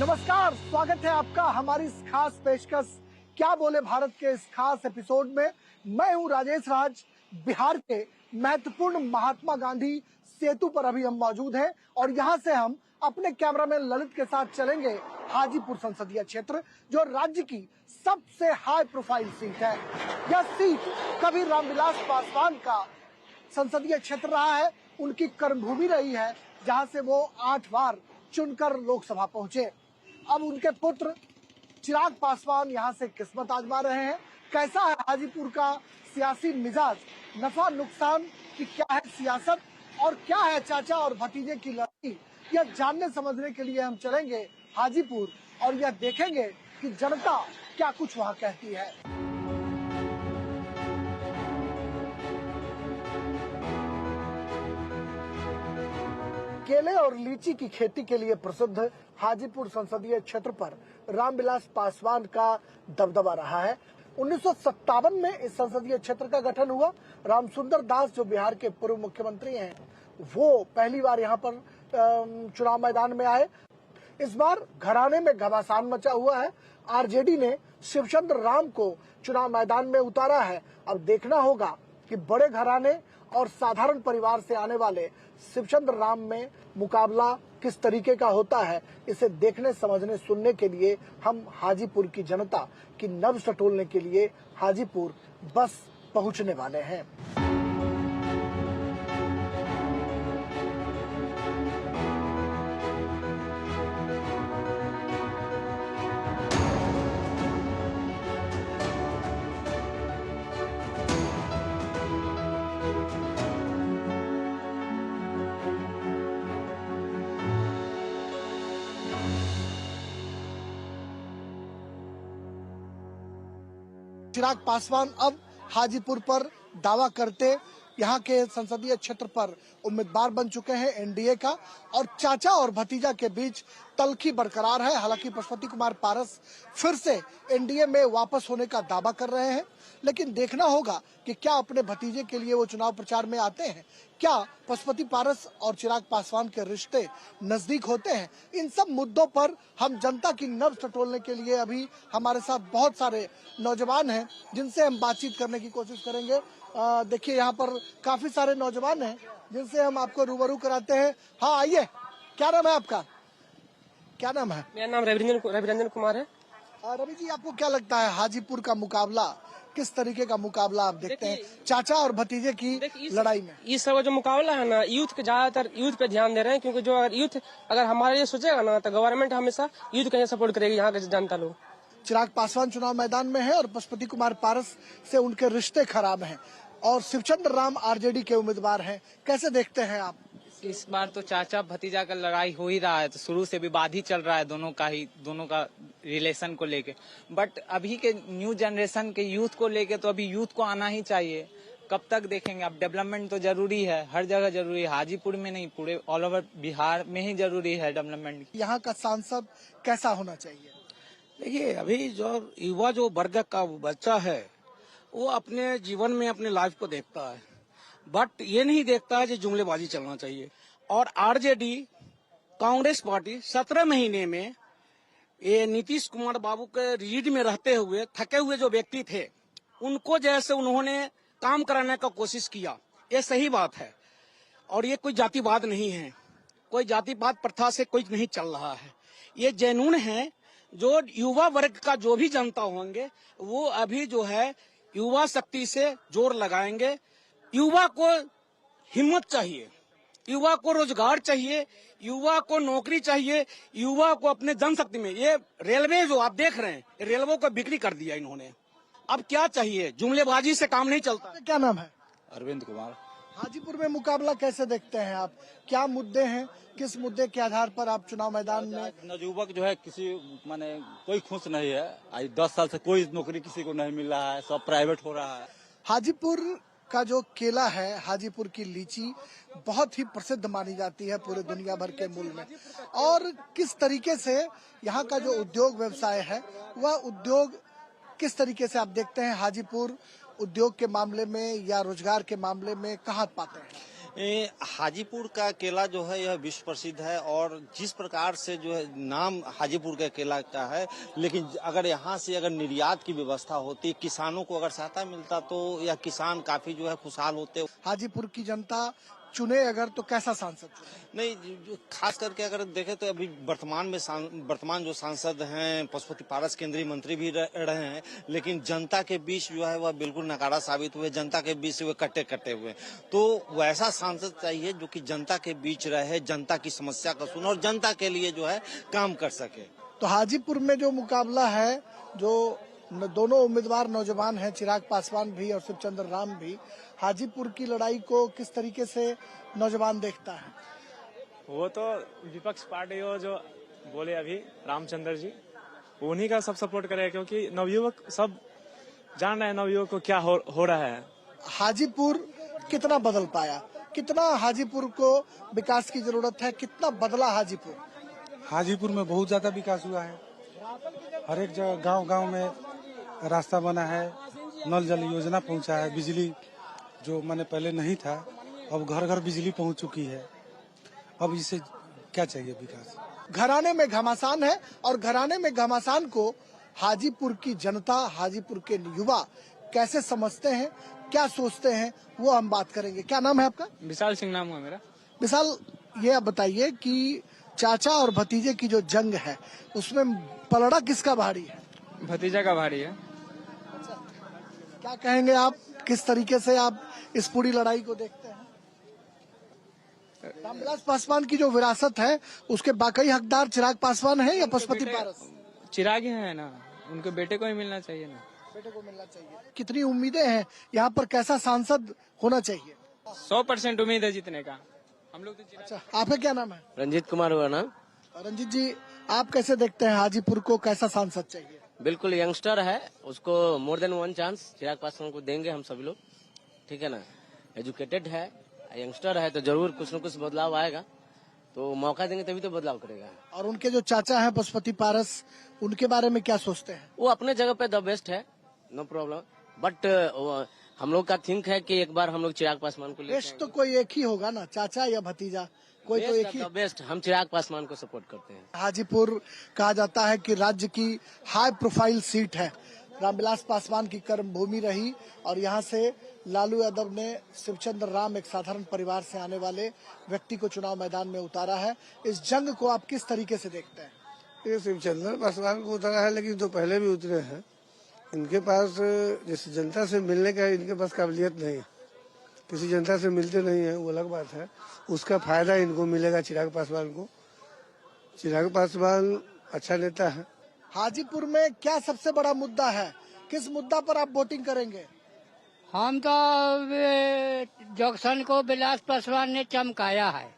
नमस्कार, स्वागत है आपका हमारी इस खास पेशकश क्या बोले भारत के इस खास एपिसोड में। मैं हूं राजेश राज। बिहार के महत्वपूर्ण महात्मा गांधी सेतु पर अभी हम मौजूद हैं और यहां से हम अपने कैमरामैन ललित के साथ चलेंगे हाजीपुर संसदीय क्षेत्र, जो राज्य की सबसे हाई प्रोफाइल सीट है। यह सीट कभी रामविलास पासवान का संसदीय क्षेत्र रहा है, उनकी कर्मभूमि रही है, जहां से वो 8 बार चुनकर लोकसभा पहुंचे। अब उनके पुत्र चिराग पासवान यहां से किस्मत आजमा रहे हैं। कैसा है हाजीपुर का सियासी मिजाज, नफा नुकसान की क्या है सियासत और क्या है चाचा और भतीजे की लड़ाई, यह जानने समझने के लिए हम चलेंगे हाजीपुर और यह देखेंगे कि जनता क्या कुछ वहां कहती है। केले और लीची की खेती के लिए प्रसिद्ध हाजीपुर संसदीय क्षेत्र पर रामविलास पासवान का दबदबा रहा है। 1957 में इस संसदीय क्षेत्र का गठन हुआ। रामसुंदर दास जो बिहार के पूर्व मुख्यमंत्री हैं, वो पहली बार यहाँ पर चुनाव मैदान में आए। इस बार घराने में घमासान मचा हुआ है। आरजेडी ने शिवचंद्र राम को चुनाव मैदान में उतारा है। अब देखना होगा कि बड़े घराने और साधारण परिवार से आने वाले शिवचंद्र राम में मुकाबला किस तरीके का होता है। इसे देखने, समझने, सुनने के लिए हम हाजीपुर की जनता की नब्ज टटोलने के लिए हाजीपुर बस पहुंचने वाले हैं। चिराग पासवान अब हाजीपुर पर दावा करते यहाँ के संसदीय क्षेत्र पर उम्मीदवार बन चुके हैं एनडीए का, और चाचा और भतीजा के बीच तल्खी बरकरार है। हालांकि पशुपति कुमार पारस फिर से एनडीए में वापस होने का दावा कर रहे हैं, लेकिन देखना होगा कि क्या अपने भतीजे के लिए वो चुनाव प्रचार में आते हैं, क्या पशुपति पारस और चिराग पासवान के रिश्ते नजदीक होते हैं। इन सब मुद्दों पर हम जनता की नब्ज टटोलने के लिए अभी हमारे साथ बहुत सारे नौजवान हैं जिनसे हम बातचीत करने की कोशिश करेंगे। देखिए यहाँ पर काफी सारे नौजवान हैं जिनसे हम आपको रूबरू कराते हैं। हाँ आइए, क्या नाम है आपका? क्या नाम है? मेरा नाम रविरंजन कुमार है। रवि जी, आपको क्या लगता है हाजीपुर का मुकाबला किस तरीके का मुकाबला आप देखते हैं चाचा और भतीजे की लड़ाई में? इस सब जो मुकाबला है ना, यूथ के ज्यादातर यूथ पे ध्यान दे रहे हैं, क्योंकि जो अगर यूथ अगर हमारे लिए सोचेगा ना तो गवर्नमेंट हमेशा यूथ को सपोर्ट करेगी, यहाँ के जनता लोग। चिराग पासवान चुनाव मैदान में है और पशुपति कुमार पारस से उनके रिश्ते खराब हैं और शिवचंद्र राम आरजेडी के उम्मीदवार हैं। कैसे देखते हैं आप? इस बार तो चाचा भतीजा का लड़ाई हो ही रहा है, तो शुरू से विवाद ही चल रहा है दोनों का रिलेशन को लेके। बट अभी के न्यू जनरेशन के यूथ को लेके तो अभी यूथ को आना ही चाहिए। कब तक देखेंगे? अब डेवलपमेंट तो जरूरी है, हर जगह जरूरी है, हाजीपुर में नहीं पूरे ऑल ओवर बिहार में ही जरूरी है डेवलपमेंट। यहाँ का सांसद कैसा होना चाहिए? देखिए, अभी जो युवा जो वर्ग का बच्चा है वो अपने जीवन में अपने लाइफ को देखता है, बट ये नहीं देखता है कि जुमलेबाजी चलना चाहिए। और आरजेडी कांग्रेस पार्टी 17 महीने में ये नीतीश कुमार बाबू के रीढ़ में रहते हुए थके हुए जो व्यक्ति थे उनको जैसे उन्होंने काम कराने का कोशिश किया, ये सही बात है। और ये कोई जातिवाद नहीं है, कोई जातिवाद प्रथा से कोई नहीं चल रहा है। ये जेन्युइन है। जो युवा वर्ग का जो भी जनता होंगे वो अभी जो है युवा शक्ति से जोर लगाएंगे। युवा को हिम्मत चाहिए, युवा को रोजगार चाहिए, युवा को नौकरी चाहिए, युवा को अपने जनशक्ति में। ये रेलवे जो आप देख रहे हैं, रेलवे को बिक्री कर दिया इन्होंने। अब क्या चाहिए? जुमलेबाजी से काम नहीं चलता। क्या नाम है? अरविंद कुमार। हाजीपुर में मुकाबला कैसे देखते हैं आप? क्या मुद्दे हैं, किस मुद्दे के आधार पर आप चुनाव मैदान में? नवयुवक जो है किसी माने कोई खुश नहीं है। आज 10 साल से कोई नौकरी किसी को नहीं मिल रहा है, सब प्राइवेट हो रहा है। हाजीपुर का जो केला है, हाजीपुर की लीची बहुत ही प्रसिद्ध मानी जाती है पूरे दुनिया भर के मूल में। और किस तरीके से यहाँ का जो उद्योग व्यवसाय है वह उद्योग किस तरीके से आप देखते हैं हाजीपुर उद्योग के मामले में या रोजगार के मामले में कहाँ पाते हैं? हाजीपुर का केला जो है यह विश्व प्रसिद्ध है और जिस प्रकार से जो है नाम हाजीपुर के केला का है, लेकिन अगर यहाँ से अगर निर्यात की व्यवस्था होती, किसानों को अगर सहायता मिलता तो यह किसान काफी जो है खुशहाल होते। हाजीपुर की जनता चुने अगर तो कैसा सांसद चुने? नहीं, खास करके अगर देखें तो अभी वर्तमान जो सांसद हैं पशुपति पारस केंद्रीय मंत्री भी रहे हैं, लेकिन जनता के बीच जो है वह बिल्कुल नकारा साबित हुए, जनता के बीच से वे कट्टे हुए। तो वैसा सांसद चाहिए जो कि जनता के बीच रहे, जनता की समस्या को सुने और जनता के लिए जो है काम कर सके। तो हाजीपुर में जो मुकाबला है, जो दोनों उम्मीदवार नौजवान हैं, चिराग पासवान भी और शिवचंद्र राम भी, हाजीपुर की लड़ाई को किस तरीके से नौजवान देखता है? वो तो विपक्ष पार्टी हो जो बोले अभी रामचंद्र जी, उन्हीं का सब सपोर्ट करेगा, क्योंकि नवयुवक सब जान रहे हैं नवयुवक को क्या हो रहा है। हाजीपुर कितना बदल पाया, कितना हाजीपुर को विकास की जरूरत है, कितना बदला हाजीपुर? हाजीपुर में बहुत ज्यादा विकास हुआ है। हर एक जगह गांव-गांव में रास्ता बना है, नल जल योजना पहुंचा है, बिजली जो मैंने पहले नहीं था अब घर घर बिजली पहुंच चुकी है। अब इसे क्या चाहिए विकास? घराने में घमासान है और घराने में घमासान को हाजीपुर की जनता, हाजीपुर के युवा कैसे समझते हैं, क्या सोचते हैं, वो हम बात करेंगे। क्या नाम है आपका? विशाल सिंह नाम हुआ मेरा। विशाल, ये आप बताइए कि चाचा और भतीजे की जो जंग है उसमें पलड़ा किसका भारी है? भतीजा का भारी है। क्या कहेंगे आप, किस तरीके से आप इस पूरी लड़ाई को देखते हैं? रामविलास पासवान की जो विरासत है उसके बाकी हकदार चिराग पासवान है या पशुपति पारस? चिराग ही है ना, उनके बेटे को ही मिलना चाहिए ना। बेटे को मिलना चाहिए। कितनी उम्मीदें हैं यहाँ पर, कैसा सांसद होना चाहिए? 100% उम्मीद है जीतने का। हम लोग तो अच्छा, आपका क्या नाम है? रंजीत कुमार हुआ नाम। रंजीत जी, आप कैसे देखते हैं हाजीपुर को, कैसा सांसद चाहिए? बिल्कुल यंगस्टर है, उसको more than one chance Chirag Paswan को देंगे हम सभी लोग, ठीक है ना। एजुकेटेड है, यंगस्टर है, तो जरूर कुछ न कुछ बदलाव आएगा, तो मौका देंगे तभी तो बदलाव करेगा। और उनके जो चाचा हैं पशुपति पारस, उनके बारे में क्या सोचते हैं? वो अपने जगह पे द बेस्ट है, नो प्रॉब्लम, बट हम लोग का थिंक है कि एक बार हम लोग चिराग पासवान को बेस्ट तो कोई एक ही होगा ना, चाचा या भतीजा, कोई तो एक ही। बेस्ट हम चिराग पासवान को सपोर्ट करते हैं। हाजीपुर कहा जाता है कि राज्य की हाई प्रोफाइल सीट है, रामविलास पासवान की कर्म भूमि रही और यहाँ से लालू यादव ने शिवचंद्र राम, एक साधारण परिवार से आने वाले व्यक्ति को चुनाव मैदान में उतारा है। इस जंग को आप किस तरीके से देखते हैं? ये शिवचंद्र पासवान को उतारा है, लेकिन तो पहले भी उतरे हैं। इनके पास जैसे जनता से मिलने का इनके पास काबिलियत नहीं है, किसी जनता से मिलते नहीं है, वो अलग बात है। उसका फायदा इनको मिलेगा चिराग पासवान को। चिराग पासवान अच्छा नेता है। हाजीपुर में क्या सबसे बड़ा मुद्दा है, किस मुद्दा पर आप वोटिंग करेंगे? हम तो जंक्शन को विलास पासवान ने चमकाया है,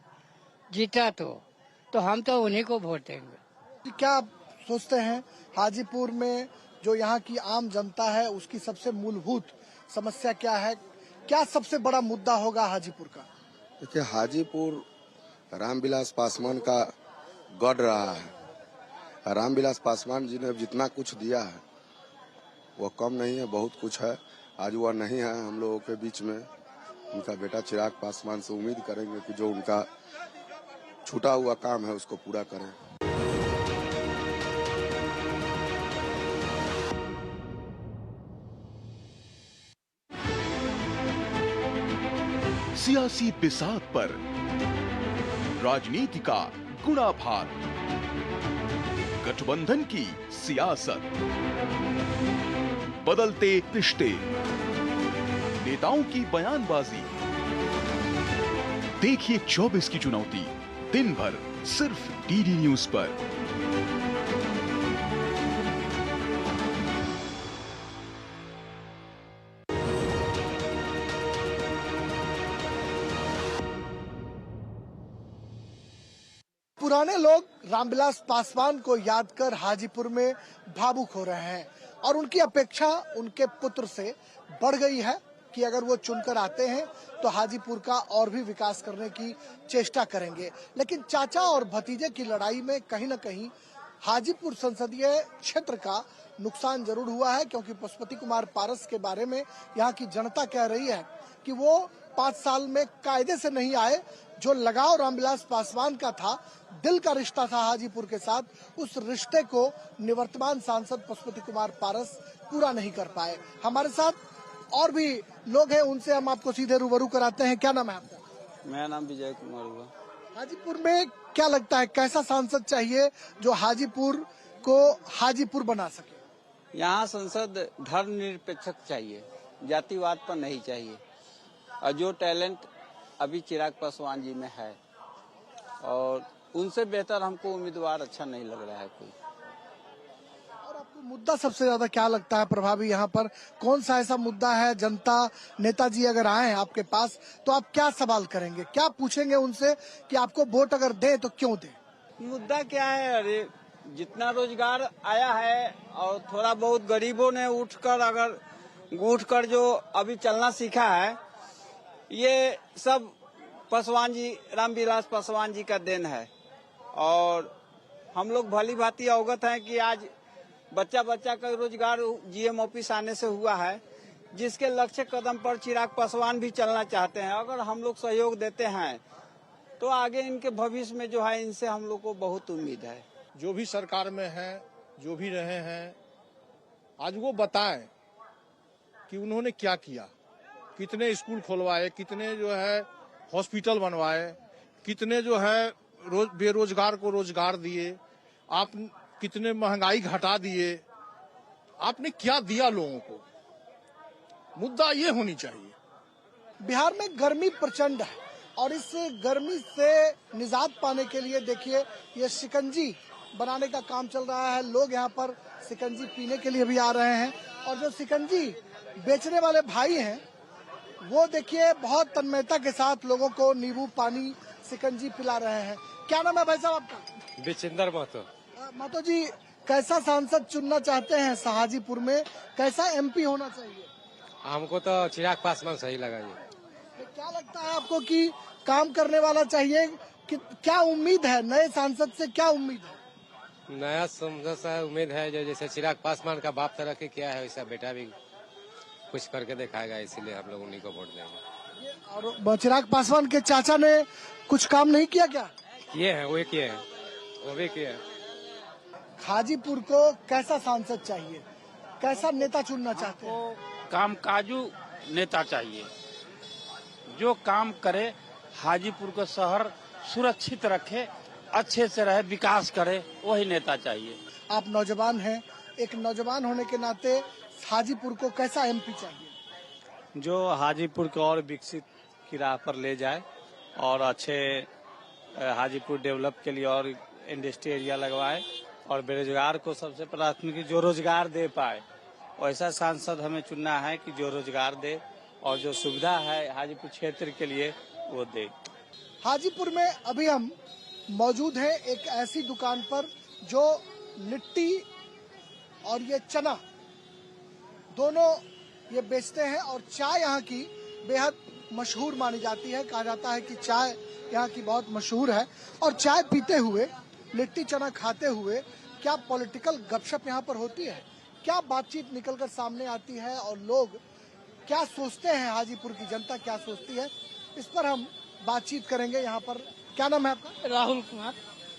जीता तो हम तो उन्हीं को वोट देंगे। क्या आप सोचते हैं हाजीपुर में जो यहाँ की आम जनता है उसकी सबसे मूलभूत समस्या क्या है, क्या सबसे बड़ा मुद्दा होगा हाजीपुर का? देखिए, हाजीपुर रामविलास पासवान का गढ़ रहा है। रामविलास पासवान जी ने जितना कुछ दिया है वो कम नहीं है, बहुत कुछ है। आज वह नहीं है हम लोगों के बीच में। उनका बेटा चिराग पासवान से उम्मीद करेंगे कि जो उनका छूटा हुआ काम है उसको पूरा करें। सियासी बिसात पर राजनीति का गुणाभार, गठबंधन की सियासत, बदलते रिश्ते, नेताओं की बयानबाजी। देखिए 24 की चुनौती दिन भर सिर्फ डीडी न्यूज पर। पुराने लोग रामविलास पासवान को याद कर हाजीपुर में भावुक हो रहे हैं और उनकी अपेक्षा उनके पुत्र से बढ़ गई है कि अगर वो चुनकर आते हैं तो हाजीपुर का और भी विकास करने की चेष्टा करेंगे। लेकिन चाचा और भतीजे की लड़ाई में कहीं न कहीं हाजीपुर संसदीय क्षेत्र का नुकसान जरूर हुआ है, क्योंकि पशुपति कुमार पारस के बारे में यहाँ की जनता कह रही है कि वो 5 साल में कायदे से नहीं आए। जो लगाव रामविलास पासवान का था, दिल का रिश्ता था हाजीपुर के साथ, उस रिश्ते को निवर्तमान सांसद पशुपति कुमार पारस पूरा नहीं कर पाए। हमारे साथ और भी लोग हैं, उनसे हम आपको सीधे रूबरू कराते हैं। क्या नाम है आपका? मेरा नाम विजय कुमार हुआ। हाजीपुर में क्या लगता है, कैसा सांसद चाहिए जो हाजीपुर को हाजीपुर बना सके? यहाँ संसद धर्मनिरपेक्षक चाहिए, जातिवाद पर नहीं चाहिए। और जो टैलेंट अभी चिराग पासवान जी में है, और उनसे बेहतर हमको उम्मीदवार अच्छा नहीं लग रहा है कोई। और आपको मुद्दा सबसे ज्यादा क्या लगता है प्रभावी यहाँ पर? कौन सा ऐसा मुद्दा है, जनता नेताजी अगर आए हैं आपके पास तो आप क्या सवाल करेंगे, क्या पूछेंगे उनसे कि आपको वोट अगर दे तो क्यों दे? मुद्दा क्या है? अरे जितना रोजगार आया है और थोड़ा बहुत गरीबों ने उठकर जो अभी चलना सीखा है, ये सब पासवान जी, रामविलास पासवान जी का देन है। और हम लोग भली भांति अवगत हैं कि आज बच्चा का रोजगार जीएम ऑफिस आने से हुआ है, जिसके लक्ष्य कदम पर चिराग पासवान भी चलना चाहते हैं। अगर हम लोग सहयोग देते हैं तो आगे इनके भविष्य में जो है, इनसे हम लोग को बहुत उम्मीद है। जो भी सरकार में है, जो भी रहे हैं, आज वो बताएं कि उन्होंने क्या किया, कितने स्कूल खुलवाए, कितने जो है हॉस्पिटल बनवाए, कितने जो है बेरोजगार को रोजगार दिए, आप कितने महंगाई घटा दिए, आपने क्या दिया लोगों को? मुद्दा ये होनी चाहिए। बिहार में गर्मी प्रचंड है और इस गर्मी से निजात पाने के लिए देखिए ये शिकंजी बनाने का काम चल रहा है। लोग यहाँ पर शिकंजी पीने के लिए भी आ रहे हैं और जो शिकंजी बेचने वाले भाई हैं वो देखिए बहुत तन्मयता के साथ लोगों को नींबू पानी शिकंजी पिला रहे हैं। क्या नाम है भाई साहब आपका? बिचिंदर महतो। महतो जी, कैसा सांसद चुनना चाहते हैं हाजीपुर में, कैसा एमपी होना चाहिए? हमको तो चिराग पासवान सही लगा। ये क्या लगता है आपको कि काम करने वाला चाहिए कि क्या उम्मीद है नए सांसद से, क्या उम्मीद है? नया सांसद से उम्मीद है जो जैसे चिराग पासवान का बाप तरक्की किया है वैसा बेटा भी कुछ करके दिखाएगा, इसीलिए हम लोग उन्हीं को वोट देंगे। और चिराग पासवान के चाचा ने कुछ काम नहीं किया क्या? किए हैं, वो किए हैं, वो भी किए हैं। हाजीपुर को कैसा सांसद चाहिए, कैसा नेता चुनना चाहते हैं? कामकाजू नेता चाहिए जो काम करे, हाजीपुर को शहर सुरक्षित रखे, अच्छे से रहे, विकास करे, वही नेता चाहिए। आप नौजवान हैं, एक नौजवान होने के नाते हाजीपुर को कैसा एमपी चाहिए? जो हाजीपुर को और विकसित की राह पर ले जाए और अच्छे हाजीपुर डेवलप के लिए और इंडस्ट्री एरिया लगवाए और बेरोजगार को सबसे प्राथमिक जो रोजगार दे पाए, वैसा सांसद हमें चुनना है कि जो रोजगार दे और जो सुविधा है हाजीपुर क्षेत्र के लिए वो दे। हाजीपुर में अभी हम मौजूद हैं एक ऐसी दुकान पर जो लिट्टी और ये चना दोनों ये बेचते हैं और चाय यहाँ की बेहद मशहूर मानी जाती है। कहा जाता है कि चाय यहाँ की बहुत मशहूर है और चाय पीते हुए, लिट्टी चना खाते हुए क्या पॉलिटिकल गपशप यहाँ पर होती है, क्या बातचीत निकलकर सामने आती है और लोग क्या सोचते हैं, हाजीपुर की जनता क्या सोचती है, इस पर हम बातचीत करेंगे। यहाँ पर क्या नाम है आपका? राहुल कुमार।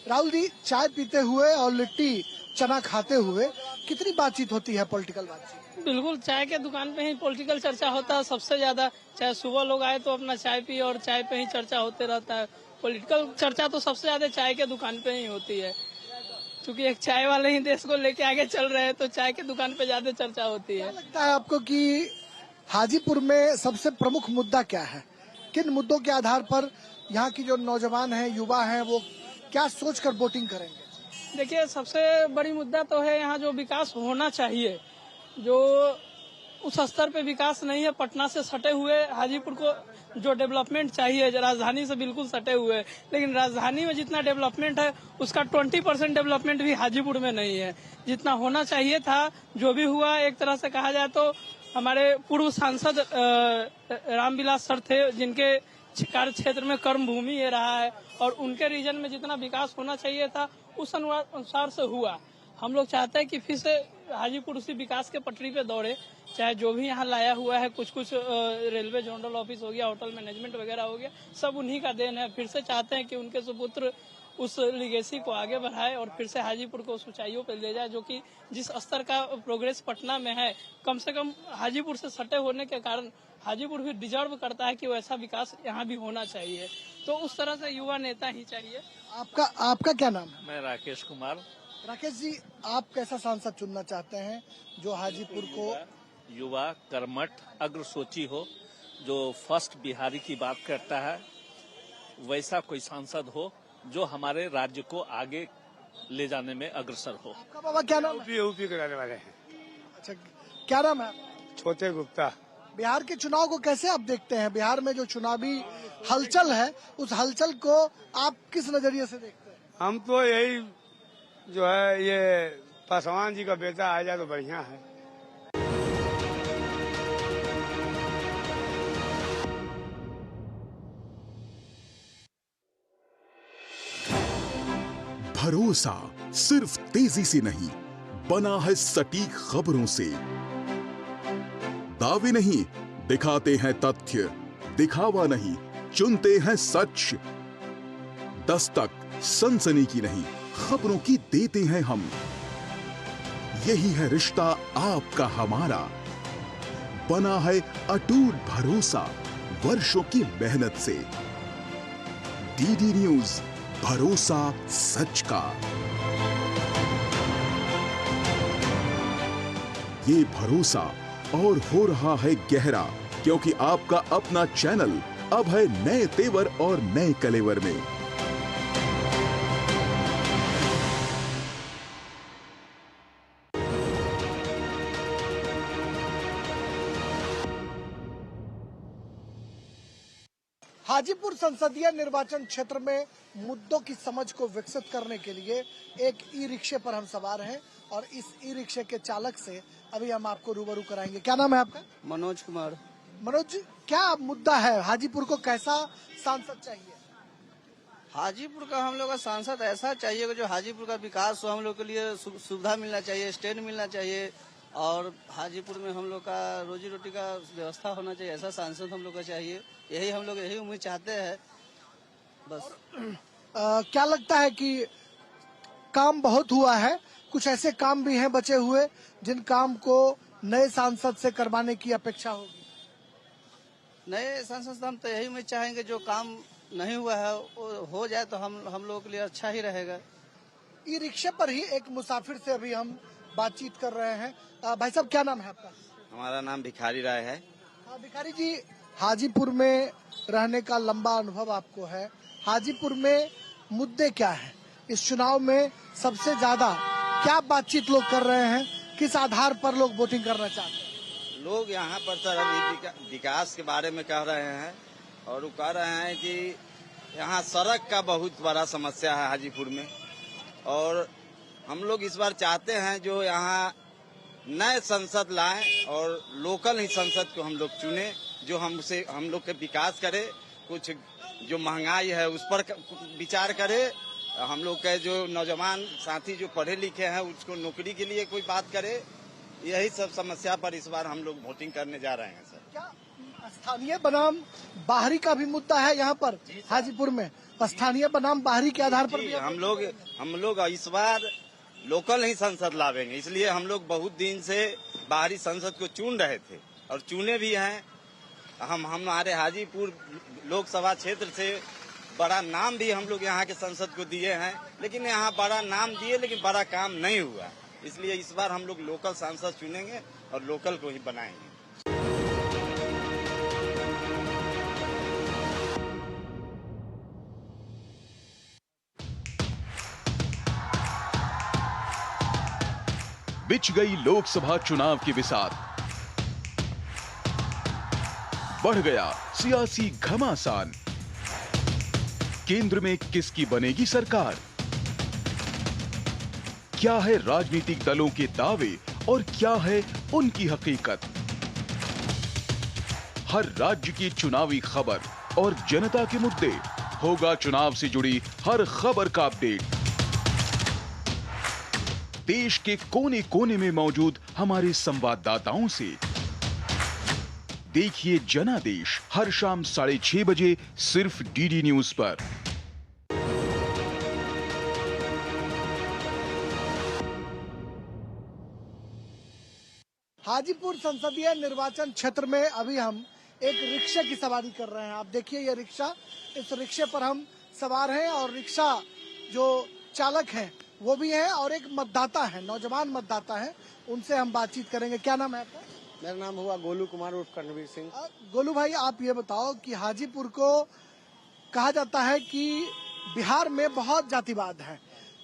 राहुल जी, चाय पीते हुए और लिट्टी चना खाते हुए कितनी बातचीत होती है, पॉलिटिकल बातचीत? बिल्कुल, चाय के दुकान पे ही पॉलिटिकल चर्चा होता है सबसे ज्यादा। चाहे सुबह लोग आए तो अपना चाय पिए और चाय पे ही चर्चा होते रहता है। पॉलिटिकल चर्चा तो सबसे ज्यादा चाय के दुकान पे ही होती है, क्योंकि एक चाय वाले ही देश को लेके आगे चल रहे हैं, तो चाय के दुकान पे ज्यादा चर्चा होती है। क्या लगता है आपको कि हाजीपुर में सबसे प्रमुख मुद्दा क्या है? किन मुद्दों के आधार पर यहाँ की जो नौजवान हैं, युवा हैं, वो क्या सोचकर वोटिंग करेंगे? देखिए, सबसे बड़ी मुद्दा तो है यहाँ जो विकास होना चाहिए, जो उस स्तर पे विकास नहीं है। पटना से सटे हुए हाजीपुर को जो डेवलपमेंट चाहिए, राजधानी से बिल्कुल सटे हुए, लेकिन राजधानी में जितना डेवलपमेंट है उसका 20% डेवलपमेंट भी हाजीपुर में नहीं है। जितना होना चाहिए था, जो भी हुआ, एक तरह से कहा जाए तो हमारे पूर्व सांसद रामविलास सर थे, जिनके कार्य क्षेत्र में कर्म भूमि ये रहा है और उनके रीजन में जितना विकास होना चाहिए था उस अनुसार से हुआ। हम लोग चाहते हैं कि फिर से हाजीपुर उसी विकास के पटरी पे दौड़े, चाहे जो भी यहाँ लाया हुआ है, कुछ रेलवे जोनल ऑफिस हो गया, होटल मैनेजमेंट वगैरह हो गया, सब उन्हीं का देन है। फिर से चाहते हैं कि उनके सुपुत्र उस लिगेसी को आगे बढ़ाए और फिर से हाजीपुर को उस ऊंचाइयों पर ले जाए, जो कि जिस स्तर का प्रोग्रेस पटना में है, कम से कम हाजीपुर से सटे होने के कारण हाजीपुर भी डिजर्व करता है कि वैसा विकास यहाँ भी होना चाहिए। तो उस तरह से युवा नेता ही चाहिए। आपका क्या नाम है? मैं राकेश कुमार। राकेश जी, आप कैसा सांसद चुनना चाहते हैं जो हाजीपुर को युवा कर्मठ अग्रसोची हो, जो फर्स्ट बिहारी की बात करता है, वैसा कोई सांसद हो जो हमारे राज्य को आगे ले जाने में अग्रसर हो। आपका बाबा क्या नाम है? यूपी के रहने वाले हैं। अच्छा, क्या नाम है? छोटे गुप्ता। बिहार के चुनाव को कैसे आप देखते हैं? बिहार में जो चुनावी हलचल है, उस हलचल को आप किस नजरिए से देखते हैं? हम तो यही जो है, ये पासवान जी का बेटा आ जाए तो बढ़िया है। भरोसा सिर्फ तेजी से नहीं, बना है सटीक खबरों से। दावे नहीं, दिखाते हैं तथ्य, दिखावा नहीं, चुनते हैं सच। दस्तक सनसनी की नहीं, खबरों की देते हैं हम। यही है रिश्ता आपका हमारा, बना है अटूट भरोसा वर्षों की मेहनत से। डीडी न्यूज, भरोसा सच का। ये भरोसा और हो रहा है गहरा, क्योंकि आपका अपना चैनल अब है नए तेवर और नए कलेवर में। हाजीपुर संसदीय निर्वाचन क्षेत्र में मुद्दों की समझ को विकसित करने के लिए एक ई रिक्शे पर हम सवार हैं और इस ई रिक्शे के चालक से अभी हम आपको रूबरू कराएंगे। क्या नाम है आपका? मनोज कुमार। मनोज जी, क्या मुद्दा है? हाजीपुर को कैसा सांसद चाहिए? हाजीपुर का हम लोग का सांसद ऐसा चाहिए कि जो हाजीपुर का विकास हो, हम लोग के लिए सुविधा मिलना चाहिए, स्टैंड मिलना चाहिए और हाजीपुर में हम लोग का रोजी रोटी का व्यवस्था होना चाहिए। ऐसा सांसद हम लोग का चाहिए। यही उम्मीद चाहते हैं बस। क्या लगता है कि काम बहुत हुआ है, कुछ ऐसे काम भी हैं बचे हुए जिन काम को नए सांसद से करवाने की अपेक्षा होगी? नए सांसद से हम तो यही उम्मीद चाहेंगे, जो काम नहीं हुआ है वो हो जाए तो हम लोगों के लिए अच्छा ही रहेगा। ई रिक्शे पर ही एक मुसाफिर से अभी हम बातचीत कर रहे हैं। भाई साहब, क्या नाम है आपका? हमारा नाम भिखारी राय है। भिखारी जी, हाजीपुर में रहने का लंबा अनुभव आपको है। हाजीपुर में मुद्दे क्या हैं? इस चुनाव में सबसे ज्यादा क्या बातचीत लोग कर रहे हैं? किस आधार पर लोग वोटिंग करना चाहते हैं? लोग यहाँ पर सर अभी विकास के बारे में कह रहे हैं और वो कह रहे हैं कि यहाँ सड़क का बहुत बड़ा समस्या है हाजीपुर में, और हम लोग इस बार चाहते हैं जो यहाँ नए संसद लाएं और लोकल ही संसद को हम लोग चुने, जो हम लोग के विकास करे, कुछ जो महंगाई है उस पर विचार करे, हम लोग के जो नौजवान साथी जो पढ़े लिखे हैं उसको नौकरी के लिए कोई बात करे। यही सब समस्या पर इस बार हम लोग वोटिंग करने जा रहे हैं। सर, क्या स्थानीय बनाम बाहरी का भी मुद्दा है यहाँ पर हाजीपुर में? स्थानीय बनाम बाहरी के आधार पर भी हम लोग इस बार लोकल ही संसद लावेंगे, इसलिए हम लोग बहुत दिन से बाहरी संसद को चुन रहे थे और चुने भी हैं। हमारे हाजीपुर लोकसभा क्षेत्र से बड़ा नाम भी हम लोग यहाँ के संसद को दिए हैं, लेकिन यहाँ बड़ा नाम दिए लेकिन बड़ा काम नहीं हुआ। इसलिए इस बार हम लोग लोकल सांसद चुनेंगे और लोकल को ही बनाएंगे। बिछ गई लोकसभा चुनाव की बिसात, बढ़ गया सियासी घमासान। केंद्र में किसकी बनेगी सरकार? क्या है राजनीतिक दलों के दावे और क्या है उनकी हकीकत? हर राज्य की चुनावी खबर और जनता के मुद्दे, होगा चुनाव से जुड़ी हर खबर का अपडेट। देश के कोने कोने में मौजूद हमारे संवाददाताओं से। देखिए जनादेश हर शाम 6:30 बजे सिर्फ डीडी न्यूज पर। हाजीपुर संसदीय निर्वाचन क्षेत्र में अभी हम एक रिक्शे की सवारी कर रहे हैं। आप देखिए ये रिक्शा, इस रिक्शे पर हम सवार हैं और रिक्शा जो चालक हैं वो भी हैं और एक मतदाता है, नौजवान मतदाता है, उनसे हम बातचीत करेंगे। क्या नाम है आपका? मेरा नाम हुआ गोलू कुमार उर्फ कर्णवीर सिंह। गोलू भाई, आप ये बताओ कि हाजीपुर को कहा जाता है कि बिहार में बहुत जातिवाद है,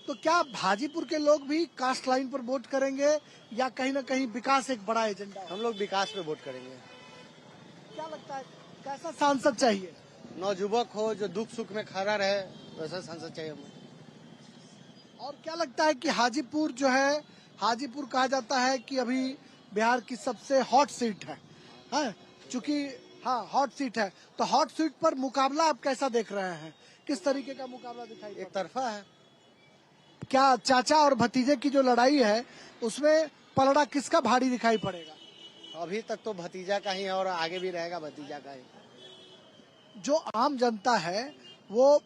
तो क्या हाजीपुर के लोग भी कास्ट लाइन पर वोट करेंगे या कहीं ना कहीं विकास एक बड़ा एजेंडा? हम लोग विकास पे वोट करेंगे। क्या लगता है कैसा सांसद चाहिए? नौजुवक हो जो दुख सुख में खड़ा रहे, वैसा सांसद चाहिए हमें। और क्या लगता है कि हाजीपुर जो है, हाजीपुर कहा जाता है कि अभी बिहार की सबसे हॉट सीट है, चूंकि हाँ हॉट सीट है, तो हॉट सीट पर मुकाबला आप कैसा देख रहे हैं? किस तरीके का मुकाबला दिखाई? एक तरफा है। क्या चाचा और भतीजे की जो लड़ाई है उसमें पलड़ा किसका भारी दिखाई पड़ेगा? अभी तक तो भतीजा का ही है और आगे भी रहेगा भतीजा का ही। जो आम जनता है वो,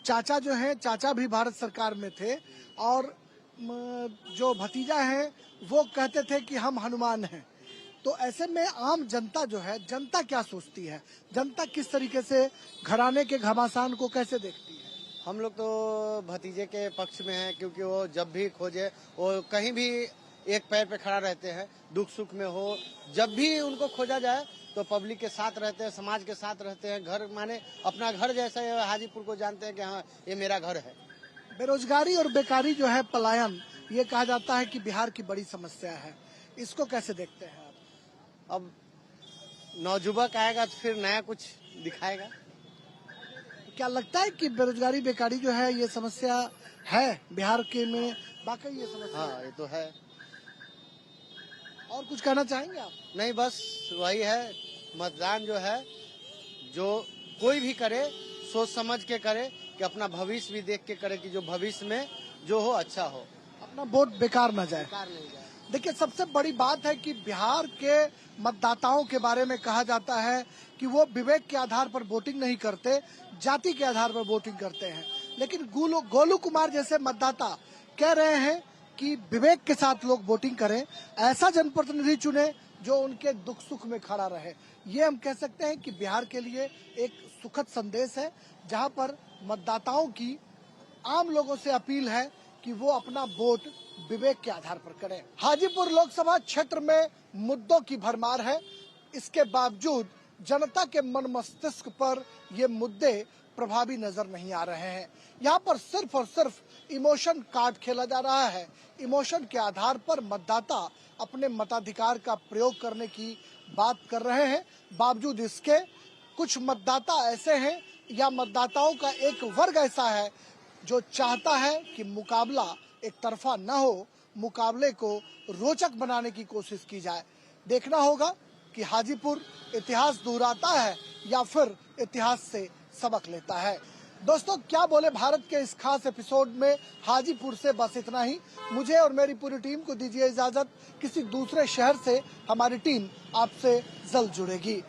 चाचा जो है, चाचा भी भारत सरकार में थे और जो भतीजा है वो कहते थे कि हम हनुमान हैं। तो ऐसे में आम जनता जो है, जनता क्या सोचती है? जनता किस तरीके से घराने के घमासान को कैसे देखती है? हम लोग तो भतीजे के पक्ष में हैं, क्योंकि वो जब भी खोजे वो कहीं भी एक पैर पे खड़ा रहते हैं, दुख सुख में हो, जब भी उनको खोजा जाए तो पब्लिक के साथ रहते हैं, समाज के साथ रहते हैं। घर माने अपना घर जैसा हाजीपुर को जानते हैं कि हाँ ये मेरा घर है। बेरोजगारी और बेकारी जो है, पलायन, ये कहा जाता है कि बिहार की बड़ी समस्या है, इसको कैसे देखते हैं आप? अब नौजुवक आएगा तो फिर नया कुछ दिखाएगा। क्या लगता है कि बेरोजगारी बेकारी जो है ये समस्या है बिहार के में? वाकई ये समस्या? हाँ ये तो है। और कुछ कहना चाहेंगे आप? नहीं, बस वही है, मतदान जो है जो कोई भी करे सोच समझ के करे, कि अपना भविष्य भी देख के करे, कि जो भविष्य में जो हो अच्छा हो, अपना वोट बेकार न जाए। बेकार नहीं जाए। देखिए सबसे बड़ी बात है कि बिहार के मतदाताओं के बारे में कहा जाता है कि वो विवेक के आधार पर वोटिंग नहीं करते, जाति के आधार पर वोटिंग करते हैं। लेकिन गोलू कुमार जैसे मतदाता कह रहे हैं कि विवेक के साथ लोग वोटिंग करें, ऐसा जनप्रतिनिधि चुने जो उनके दुख सुख में खड़ा रहे। ये हम कह सकते हैं कि बिहार के लिए एक सुखद संदेश है, जहां पर मतदाताओं की, आम लोगों से अपील है कि वो अपना वोट विवेक के आधार पर करें। हाजीपुर लोकसभा क्षेत्र में मुद्दों की भरमार है, इसके बावजूद जनता के मन मस्तिष्क पर ये मुद्दे प्रभावी नजर नहीं आ रहे हैं। यहाँ पर सिर्फ और सिर्फ इमोशन कार्ड खेला जा रहा है। इमोशन के आधार पर मतदाता अपने मताधिकार का प्रयोग करने की बात कर रहे हैं। बावजूद इसके कुछ मतदाता ऐसे हैं, या मतदाताओं का एक वर्ग ऐसा है जो चाहता है कि मुकाबला एक तरफा न हो, मुकाबले को रोचक बनाने की कोशिश की जाए। देखना होगा कि हाजीपुर इतिहास दोहराता है या फिर इतिहास से सबक लेता है। दोस्तों, क्या बोले भारत के इस खास एपिसोड में हाजीपुर से बस इतना ही। मुझे और मेरी पूरी टीम को दीजिए इजाजत। किसी दूसरे शहर से हमारी टीम आपसे जल्द जुड़ेगी।